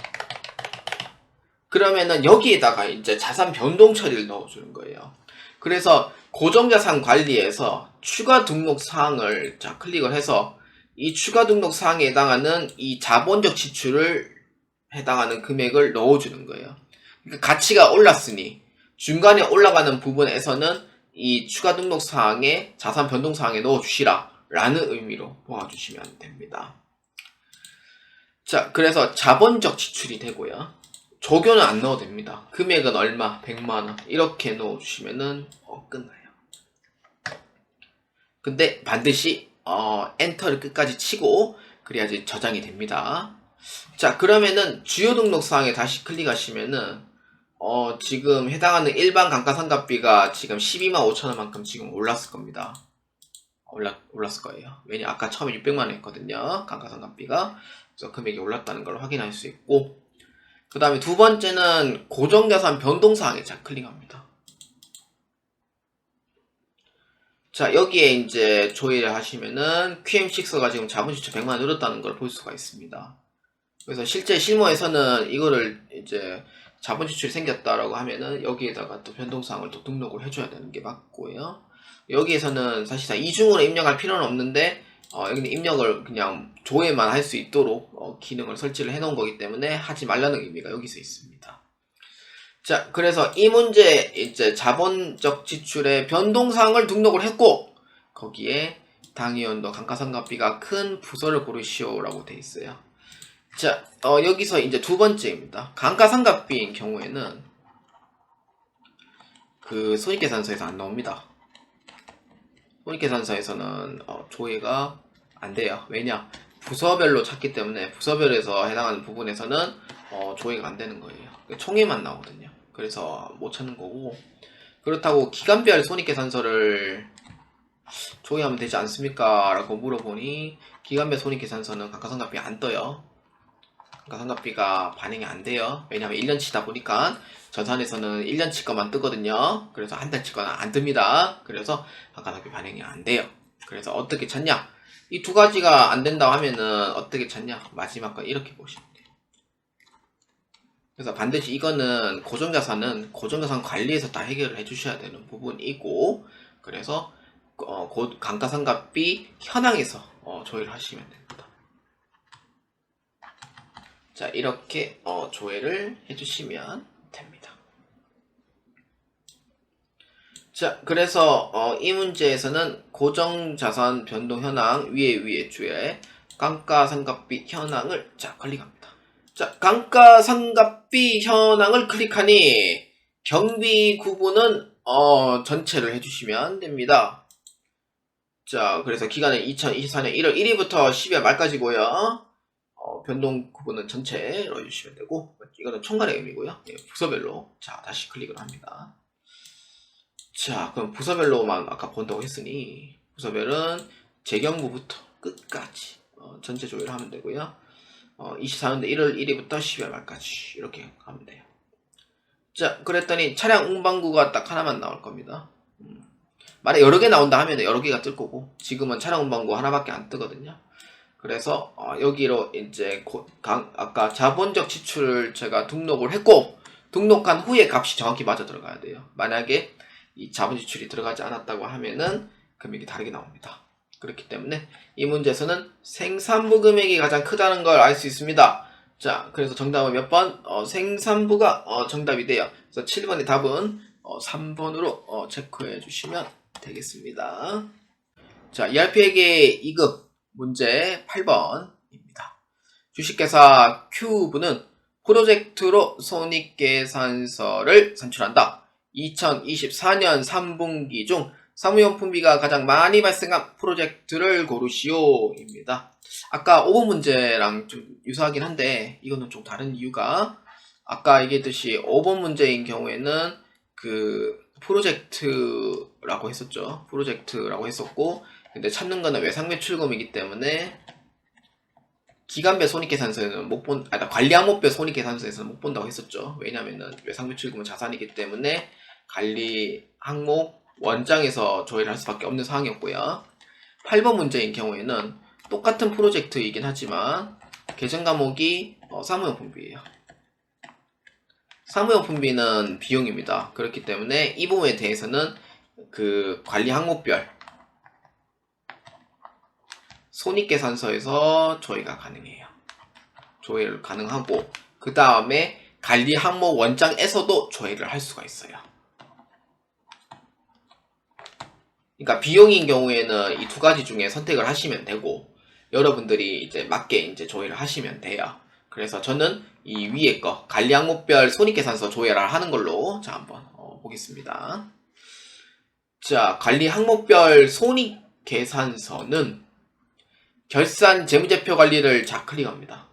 그러면은 여기에다가 이제 자산 변동 처리를 넣어주는 거예요. 그래서 고정자산 관리에서 추가 등록 사항을 자 클릭을 해서 이 추가 등록 사항에 해당하는 이 자본적 지출을 해당하는 금액을 넣어주는 거예요. 그러니까 가치가 올랐으니 중간에 올라가는 부분에서는 이 추가 등록 사항에 자산 변동 사항에 넣어주시라 라는 의미로 보아주시면 됩니다. 자, 그래서 자본적 지출이 되고요. 조교는 안 넣어도 됩니다. 금액은 얼마? 100만원 이렇게 넣어주시면은 끝나요. 근데 반드시 엔터를 끝까지 치고 그래야지 저장이 됩니다. 자, 그러면은 주요 등록 사항에 다시 클릭하시면은 지금 해당하는 일반 감가상각비가 지금 125,000원만큼 지금 올랐을 겁니다. 올랐을 거예요. 왜냐 아까 처음에 600만원 했거든요. 감가상각비가. 그래서 금액이 올랐다는 걸 확인할 수 있고, 그 다음에 두 번째는 고정자산 변동사항에 자 클릭합니다. 자, 여기에 이제 조회를 하시면은 QM6가 지금 자본지출 100만원 늘었다는 걸 볼 수가 있습니다. 그래서 실제 실무에서는 이거를 이제 자본지출이 생겼다라고 하면은 여기에다가 또 변동사항을 또 등록을 해줘야 되는 게 맞고요. 여기에서는 사실상 이중으로 입력할 필요는 없는데 여기는 입력을 그냥 조회만 할 수 있도록 기능을 설치를 해 놓은 거기 때문에 하지 말라는 의미가 여기서 있습니다. 자, 그래서 이 문제 이제 자본적 지출의 변동사항을 등록을 했고 거기에 당위연도 감가상각비가 큰 부서를 고르시오라고 돼 있어요. 자, 여기서 이제 두 번째입니다. 감가상각비인 경우에는 그 손익계산서에서 안 나옵니다. 손익계산서에서는 조회가 안 돼요. 왜냐? 부서별로 찾기 때문에 부서별에서 해당하는 부분에서는 조회가 안 되는 거예요. 총액만 나오거든요. 그래서 못 찾는 거고, 그렇다고 기간별 손익계산서를 조회하면 되지 않습니까? 라고 물어보니 기간별 손익계산서는 감가상각비 안 떠요. 감가상각비가 반영이 안 돼요. 왜냐하면 1년치다 보니까 전산에서는 1년치 거만 뜨거든요. 그래서 한 달치 거는 안 뜹니다. 그래서 감가상각비 반영이 안 돼요. 그래서 어떻게 찾냐? 이 두 가지가 안 된다고 하면은 어떻게 찾냐? 마지막 거 이렇게 보시면 돼요. 그래서 반드시 이거는 고정자산 관리에서 다 해결을 해주셔야 되는 부분이고, 그래서 감가상각비 현황에서 조회를 하시면 됩니다. 자, 이렇게 조회를 해주시면 됩니다. 자, 그래서 이 문제에서는 고정자산 변동 현황 위에 주에 감가상각비 현황을 자 클릭합니다. 자, 감가상각비 현황을 클릭하니 경비 구분은 전체를 해주시면 됩니다. 자, 그래서 기간은 2024년 1월 1일부터 12월 말까지고요. 변동 구분은 전체로 해주시면 되고, 이거는 총괄의 의미고요. 예, 부서별로 자 다시 클릭을 합니다. 자, 그럼 부서별로만 아까 본다고 했으니 부서별은 재경부부터 끝까지 전체 조회를 하면 되고요. 24년도 1월 1일부터 12월 말까지 이렇게 하면 돼요. 자, 그랬더니 차량 운반구가 딱 하나만 나올 겁니다. 만약 여러 개 나온다 하면 여러 개가 뜰 거고, 지금은 차량 운반구 하나밖에 안 뜨거든요. 그래서 여기로 이제 아까 자본적 지출을 제가 등록을 했고, 등록한 후에 값이 정확히 맞아 들어가야 돼요. 만약에 이 자본 지출이 들어가지 않았다고 하면은 금액이 다르게 나옵니다. 그렇기 때문에 이 문제에서는 생산부 금액이 가장 크다는 걸 알 수 있습니다. 자, 그래서 정답은 몇 번? 생산부가 정답이 돼요. 그래서 7번의 답은 3번으로 체크해 주시면 되겠습니다. 자, ERP회계 2급 문제 8번입니다. 주식회사 Q부는 프로젝트로 손익계산서를 산출한다. 2024년 3분기 중 사무용품비가 가장 많이 발생한 프로젝트를 고르시오입니다. 아까 5번 문제랑 좀 유사하긴 한데 이거는 좀 다른 이유가 아까 얘기했듯이 5번 문제인 경우에는 그 프로젝트라고 했었죠. 프로젝트라고 했었고 근데 찾는 거는 외상매출금이기 때문에 기간별 손익계산서에는 못 본, 관리 항목별 손익계산서에서는 못 본다고 했었죠. 왜냐면은 외상매출금은 자산이기 때문에 관리 항목 원장에서 조회를 할 수밖에 없는 상황이었고요. 8번 문제인 경우에는 똑같은 프로젝트이긴 하지만 계정 과목이 사무용품비예요. 사무용품비는 비용입니다. 그렇기 때문에 이 부분에 대해서는 그 관리 항목별 손익계산서에서 조회가 가능해요. 조회를 가능하고 그 다음에 관리 항목 원장에서도 조회를 할 수가 있어요. 그러니까 비용인 경우에는 이 두 가지 중에 선택을 하시면 되고 여러분들이 이제 맞게 이제 조회를 하시면 돼요. 그래서 저는 이 위에 거 관리 항목별 손익계산서 조회를 하는 걸로 자 한번 보겠습니다. 자, 관리 항목별 손익계산서는 결산 재무제표 관리를 클릭합니다.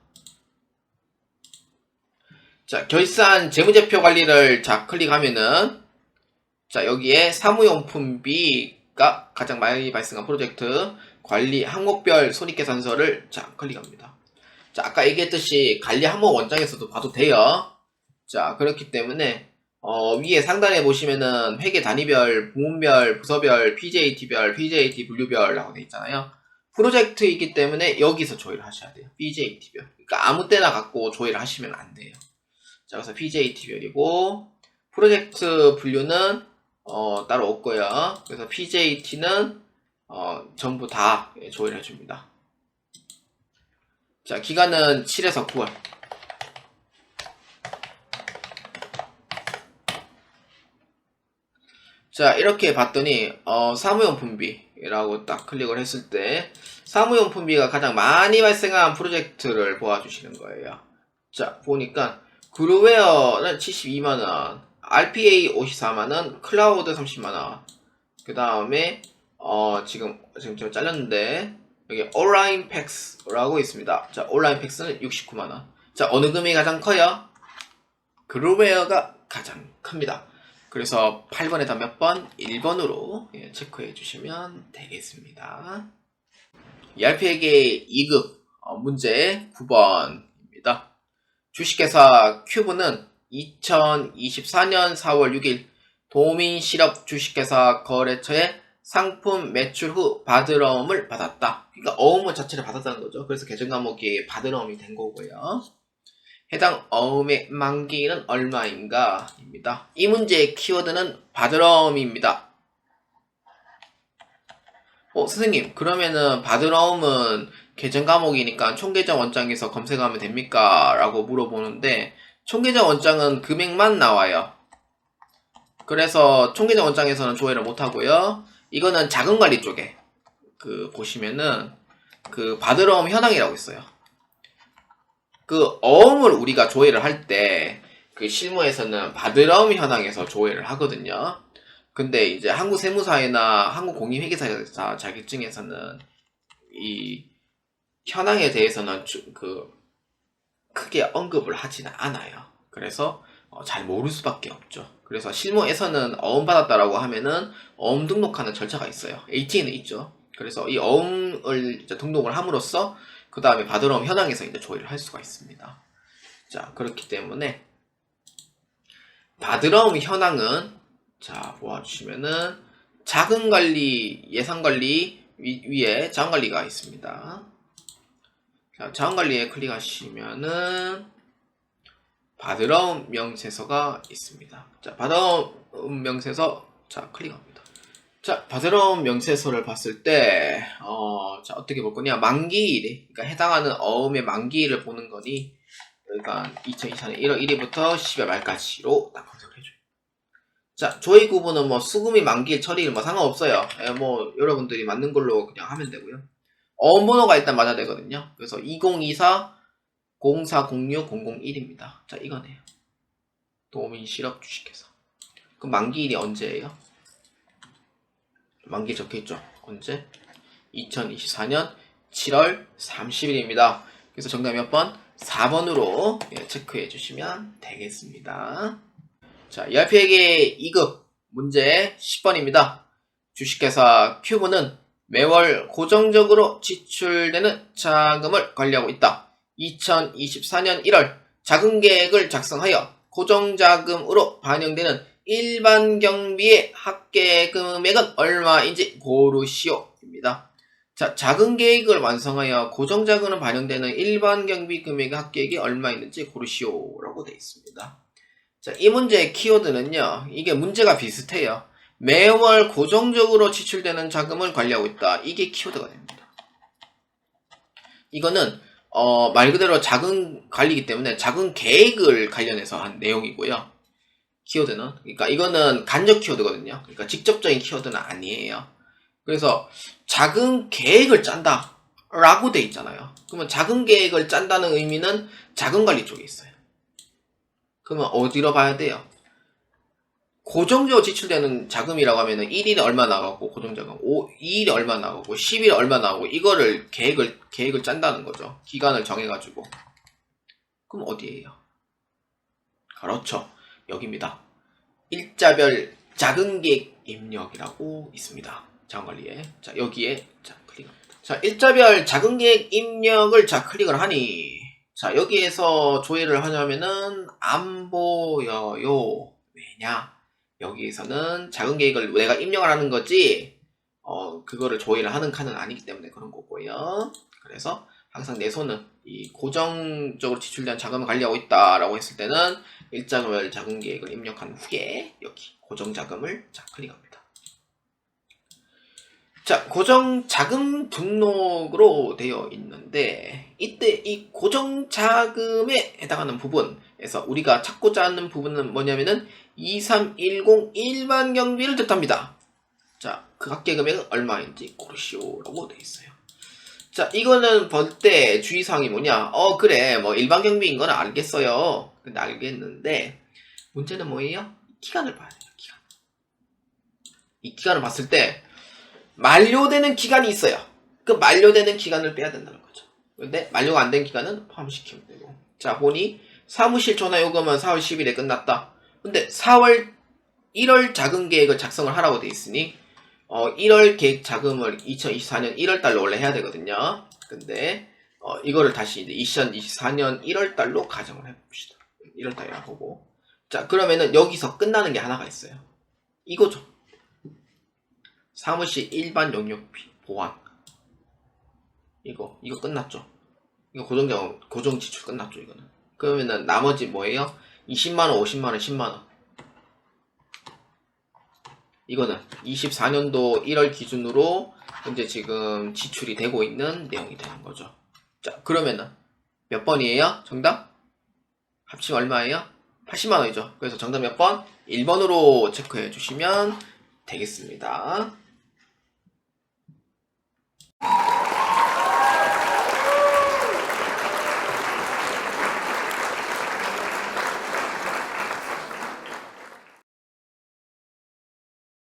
자, 결산 재무제표 관리를 클릭하면은 자, 여기에 사무용품비가 가장 많이 발생한 프로젝트 관리 항목별 손익계산서를 클릭합니다. 자, 아까 얘기했듯이 관리 항목 원장에서도 봐도 돼요. 자, 그렇기 때문에 위에 상단에 보시면은 회계 단위별, 부문별, 부서별, PJT별, PJT 분류별이라고 되어 있잖아요. 프로젝트이기 때문에 여기서 조회를 하셔야 돼요. PJT별. 그러니까 아무 때나 갖고 조회를 하시면 안 돼요. 자, 그래서 PJT별이고 프로젝트 분류는 따로 없고요. 그래서 PJT는 전부 다 조회를 해줍니다. 자, 기간은 7에서 9월. 자, 이렇게 봤더니 사무용품비라고 딱 클릭을 했을 때 사무용품비가 가장 많이 발생한 프로젝트를 보아주시는 거예요. 자, 보니까 그루웨어는 72만원, RPA 54만원, 클라우드 30만원, 그 다음에 지금 제가 잘렸는데 여기 온라인 팩스라고 있습니다. 자, 온라인 팩스는 69만원. 자, 어느 금액이 가장 커요? 그루웨어가 가장 큽니다. 그래서 8번에다 몇 번? 1번으로 체크해 주시면 되겠습니다. ERP에게 2급 문제 9번입니다. 주식회사 큐브는 2024년 4월 6일 도민실업 주식회사 거래처에 상품 매출 후 받으러움을 받았다. 그러니까 어음을 자체를 받았다는 거죠. 그래서 계정 과목이 받으러움이 된 거고요. 해당 어음의 만기는 얼마인가? 입니다. 이 문제의 키워드는 받으러움입니다. 선생님, 그러면은 받으러움은 계정 과목이니까 총계정 원장에서 검색하면 됩니까? 라고 물어보는데 총계정 원장은 금액만 나와요. 그래서 총계정 원장에서는 조회를 못하고요. 이거는 자금관리 쪽에 보시면은 받으러움 현황이라고 있어요. 어음을 우리가 조회를 할 때 실무에서는 받으러움 현황에서 조회를 하거든요. 근데 이제 한국세무사회나 한국공인회계사 자격증에서는 이 현황에 대해서는 크게 언급을 하지는 않아요. 그래서 잘 모를 수밖에 없죠. 그래서 실무에서는 어음 받았다라고 하면은 어음 등록하는 절차가 있어요. AT에는 있죠. 그래서 이 어음을 이제 등록을 함으로써 그 다음에 받으러움 현황에서 이제 조회를 할 수가 있습니다. 자, 그렇기 때문에 받으러움 현황은 자, 보아주시면은 자금관리, 예산관리 위에 자금관리가 있습니다. 자, 자금관리에 클릭하시면은 받으러움 명세서가 있습니다. 자, 받으러움 명세서 클릭합니다. 자, 받으러움 명세서를 봤을 때 자, 어떻게 볼 거냐? 만기일이, 그러니까 해당하는 어음의 만기일을 보는 거니, 그러니까 2024년 1월 1일부터 10월 말까지로 딱 검색을 해줘요. 자, 조회 구분은 수금이 만기일 처리일 상관없어요. 여러분들이 맞는 걸로 그냥 하면 되고요. 어음 번호가 일단 맞아야 되거든요. 그래서 2024 0406 001입니다. 자, 이거네요. 도민실업 주식회사. 그럼 만기일이 언제예요? 만기 적혀있죠. 언제? 2024년 7월 30일입니다. 그래서 정답이 몇 번? 4번으로 체크해 주시면 되겠습니다. 자, ERP에게 2급 문제 10번입니다. 주식회사 큐브는 매월 고정적으로 지출되는 자금을 관리하고 있다. 2024년 1월 자금 계획을 작성하여 고정자금으로 반영되는 일반 경비의 합계 금액은 얼마인지 고르시오. 입니다. 자, 자금 계획을 완성하여 고정자금으로 반영되는 일반 경비 금액의 합계액이 얼마 있는지 고르시오라고 되어 있습니다. 자, 이 문제의 키워드는요, 이게 문제가 비슷해요. 매월 고정적으로 지출되는 자금을 관리하고 있다. 이게 키워드가 됩니다. 이거는 말 그대로 자금 관리이기 때문에 자금 계획을 관련해서 한 내용이고요. 키워드는, 그러니까 이거는 간접 키워드거든요. 그러니까 직접적인 키워드는 아니에요. 그래서 자금 계획을 짠다 라고 돼 있잖아요. 그러면 자금 계획을 짠다는 의미는 자금 관리 쪽에 있어요. 그러면 어디로 봐야 돼요? 고정적으로 지출되는 자금이라고 하면은 1일에 얼마 나가고 고정자금, 2일에 얼마 나가고 10일에 얼마 나가고 이거를 계획을 짠다는 거죠. 기간을 정해가지고. 그럼 어디에요? 그렇죠. 여기입니다. 일자별 자금계획 입력이라고 있습니다. 자금관리에. 자, 여기에 클릭합니다. 자, 일자별 자금계획 입력을 클릭을 하니, 자, 여기에서 조회를 하냐면은 안 보여요. 왜냐? 여기에서는 자금계획을 내가 입력을 하는 거지, 그거를 조회를 하는 칸은 아니기 때문에 그런 거고요. 그래서 항상 내 손은 이 고정적으로 지출된 자금을 관리하고 있다라고 했을 때는 일자별 자금계획을 입력한 후에 여기 고정자금을 클릭합니다. 자, 고정자금 등록으로 되어 있는데 이때 이 고정자금에 해당하는 부분에서 우리가 찾고자 하는 부분은 뭐냐면은 2310 일반 경비를 뜻합니다. 자, 그 합계 금액은 얼마인지 고르시오라고 되어 있어요. 자, 이거는 볼 때 주의사항이 뭐냐? 그래, 뭐 일반 경비인 건 알겠어요. 근데 알겠는데 문제는 뭐예요? 기간을 봐야 돼요. 기간. 이 기간을 봤을 때 만료되는 기간이 있어요. 그 만료되는 기간을 빼야 된다는 거죠. 근데 만료가 안 된 기간은 포함시키면 되고. 자, 보니 사무실 전화요금은 4월 10일에 끝났다. 근데 1월 자금 계획을 작성을 하라고 돼 있으니 1월 계획 자금을 2024년 1월 달로 원래 해야 되거든요. 근데 이거를 다시 이제 2024년 1월 달로 가정을 해봅시다. 1월 달이라 보고. 자, 그러면은 여기서 끝나는 게 하나가 있어요. 이거죠. 사무실 일반 용역비 보완. 이거 끝났죠. 이거 고정 지출 끝났죠. 이거는. 그러면은 나머지 뭐예요? 20만원, 50만원, 10만원. 이거는 24년도 1월 기준으로 현재 지금 지출이 되고 있는 내용이 되는 거죠. 자, 그러면은 몇 번이에요? 정답? 합치면 얼마예요? 80만원이죠. 그래서 정답 몇 번? 1번으로 체크해 주시면 되겠습니다.